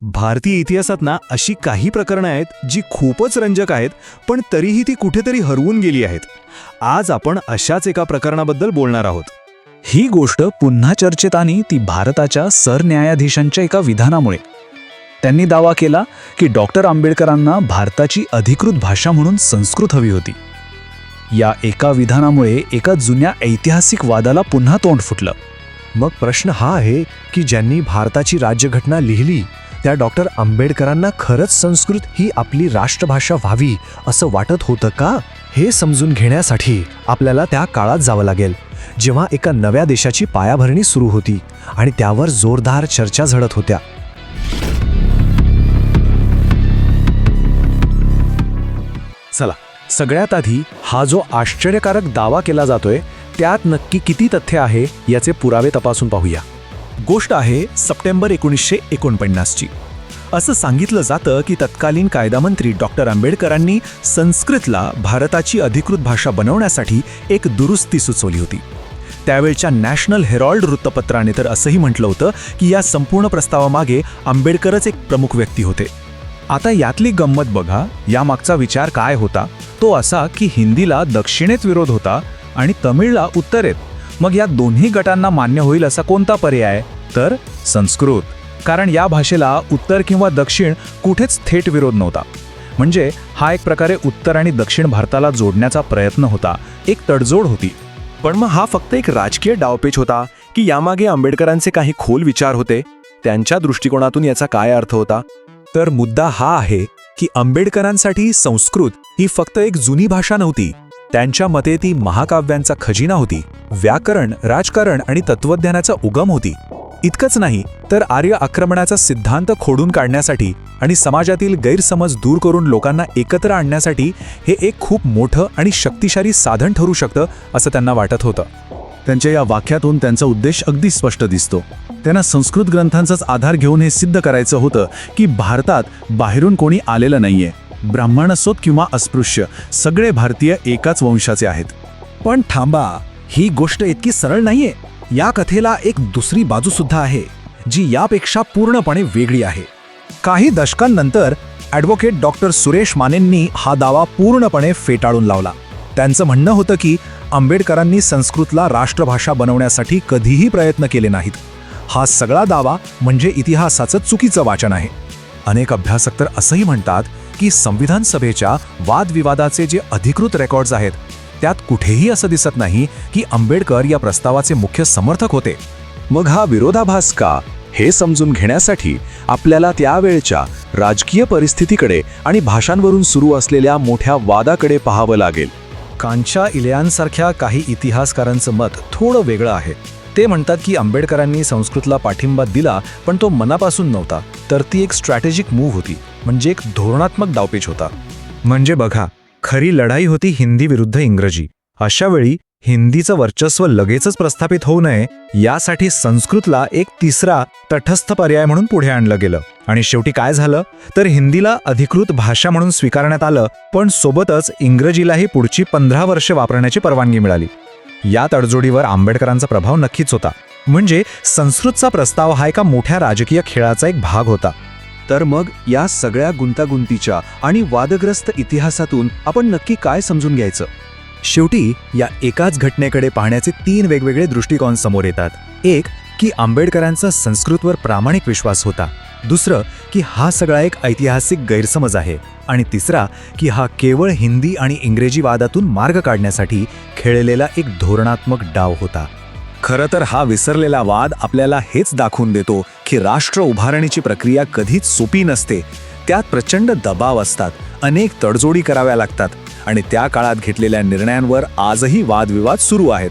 भारतीय इतिहासात ना अशी काही प्रकरणं आहेत जी खूपच रंजक आहेत, पण तरीही ती कुठेतरी हरवून गेली आहेत. आज आपण अशाच एका प्रकरणाबद्दल बोलणार आहोत. ही गोष्ट पुन्हा चर्चेत आली ती भारताच्या सरन्यायाधीशांच्या एका विधानामुळे. त्यांनी दावा केला की डॉक्टर आंबेडकरांना भारताची अधिकृत भाषा म्हणून संस्कृत हवी होती. या एका विधानामुळे एका जुन्या ऐतिहासिक वादाला पुन्हा तोंड फुटलं. मग प्रश्न हा आहे की ज्यांनी भारताची राज्यघटना लिहिली त्या डॉक्टर आंबेडकरांना खरंच संस्कृत ही आपली राष्ट्रभाषा व्हावी असं वाटत होतं का? हे समजून घेण्यासाठी आपल्याला त्या काळात जावं लागेल, जेव्हा एका नव्या देशाची पायाभरणी सुरू होती आणि त्यावर जोरदार चर्चा झडत होत्या. चला, सगळ्यात आधी हा जो आश्चर्यकारक दावा केला जातोय त्यात नक्की किती तथ्य आहे याचे पुरावे तपासून पाहूया. गोष्ट आहे सप्टेंबर 1949ची. असं सांगितलं जातं की तत्कालीन कायदामंत्री डॉक्टर आंबेडकरांनी संस्कृतला भारताची अधिकृत भाषा बनवण्यासाठी एक दुरुस्ती सुचवली होती. त्यावेळच्या नॅशनल हेरॉल्ड वृत्तपत्राने तर असंही म्हटलं होतं की या संपूर्ण प्रस्तावामागे आंबेडकरच एक प्रमुख व्यक्ती होते. आता यातली गंमत बघा, यामागचा विचार काय होता तो असा की हिंदीला दक्षिणेत विरोध होता आणि तमिळला उत्तरेत. मग या दोन्ही गटांना मान्य होईल असा कोणता पर्याय? तर संस्कृत. कारण या भाषेला उत्तर किंवा दक्षिण कुठेच थेट विरोध नव्हता. म्हणजे हा एक प्रकारे उत्तर आणि दक्षिण भारताला जोडण्याचा प्रयत्न होता, एक तडजोड होती. पण मग हा फक्त एक राजकीय डावपेच होता की यामागे आंबेडकरांचे काही खोल विचार होते? त्यांच्या दृष्टिकोनातून याचा काय अर्थ होता? तर मुद्दा हा आहे की आंबेडकरांसाठी संस्कृत ही फक्त एक जुनी भाषा नव्हती. त्यांच्या मते ती महाकाव्यांचा खजिना होती, व्याकरण, राजकारण आणि तत्त्वज्ञानाचा उगम होती. इतकंच नाही तर आर्य आक्रमणाचा सिद्धांत खोडून काढण्यासाठी आणि समाजातील गैरसमज दूर करून लोकांना एकत्र आणण्यासाठी हे एक खूप मोठं आणि शक्तिशाली साधन ठरू शकतं असं त्यांना वाटत होतं. त्यांच्या या वाक्यातून त्यांचा उद्देश अगदी स्पष्ट दिसतो. त्यांना संस्कृत ग्रंथांचाच आधार घेऊन हे सिद्ध करायचं होतं की भारतात बाहेरून कोणी आलेलं नाहीये. ब्राह्मण असोत किंवा अस्पृश्य, सगळे भारतीय एकाच वंशाचे आहेत. पण थांबा, ही गोष्ट इतकी सरळ नाहीये. या कथेला एक दुसरी बाजू सुद्धा आहे जी यापेक्षा पूर्णपणे वेगळी आहे. काही दशकांनंतर ॲडव्होकेट डॉक्टर सुरेश मानेंनी हा दावा पूर्णपणे फेटाळून लावला. त्यांचं म्हणणं होतं की आंबेडकरांनी संस्कृतला राष्ट्रभाषा बनवण्यासाठी कधीही प्रयत्न केले नाहीत. हा सगळा दावा म्हणजे इतिहासाचं चुकीचं वाचन आहे. अनेक अभ्यासक तर असंही म्हणतात की संविधान सभेच्या वादविवादाचे जे अधिकृत रेकॉर्ड्स आहेत त्यात कुठेही असं दिसत नाही की आंबेडकर या प्रस्तावाचे मुख्य समर्थक होते. मग हा विरोधाभास का? हे समजून घेण्यासाठी आपल्याला त्यावेळच्या राजकीय परिस्थितीकडे आणि भाषांवरून सुरू असलेल्या मोठ्या वादाकडे पाहावं लागेल. कांचा इलियांसारख्या काही इतिहासकारांचं मत थोडं वेगळं आहे. ते म्हणतात की आंबेडकरांनी संस्कृतला पाठिंबा दिला पण तो मनापासून नव्हता, तर ती एक स्ट्रॅटेजिक मूव्ह होती, म्हणजे एक धोरणात्मक डावपेच होता. म्हणजे बघा, खरी लढाई होती हिंदी विरुद्ध इंग्रजी. अशा वेळी हिंदीचं वर्चस्व लगेचच प्रस्थापित होऊ नये यासाठी संस्कृतला एक तिसरा तटस्थ पर्याय म्हणून पुढे आणलं गेलं. आणि शेवटी काय झालं तर हिंदीला अधिकृत भाषा म्हणून स्वीकारण्यात आलं, पण सोबतच इंग्रजीलाही पुढची 15 वर्षे वापरण्याची परवानगी मिळाली. या तडजोडीवर आंबेडकरांचा प्रभाव नक्कीच होता. म्हणजे संस्कृतचा प्रस्ताव हा एका मोठ्या राजकीय खेळाचा एक भाग होता. तर मग या सगळ्या गुंतागुंतीच्या आणि वादग्रस्त इतिहासातून आपण नक्की काय समजून घ्यायचं? शेवटी या एकाच घटनेकडे पाहण्याचे 3 वेगवेगळे दृष्टिकोन समोर येतात. एक की आंबेडकरांचा संस्कृतवर प्रामाणिक विश्वास होता. दुसरं की हा सगळा एक ऐतिहासिक गैरसमज आहे. आणि तिसरा की हा केवळ हिंदी आणि इंग्रजी वादातून मार्ग काढण्यासाठी खेळलेला एक धोरणात्मक डाव होता. खरं तर हा विसरलेला वाद आपल्याला हेच दाखवून देतो की राष्ट्र उभारणीची प्रक्रिया कधीच सोपी नसते. त्यात प्रचंड दबाव असतात, अनेक तडजोडी कराव्या लागतात आणि त्या काळात घेतलेल्या निर्णयांवर आजही वादविवाद सुरू आहेत.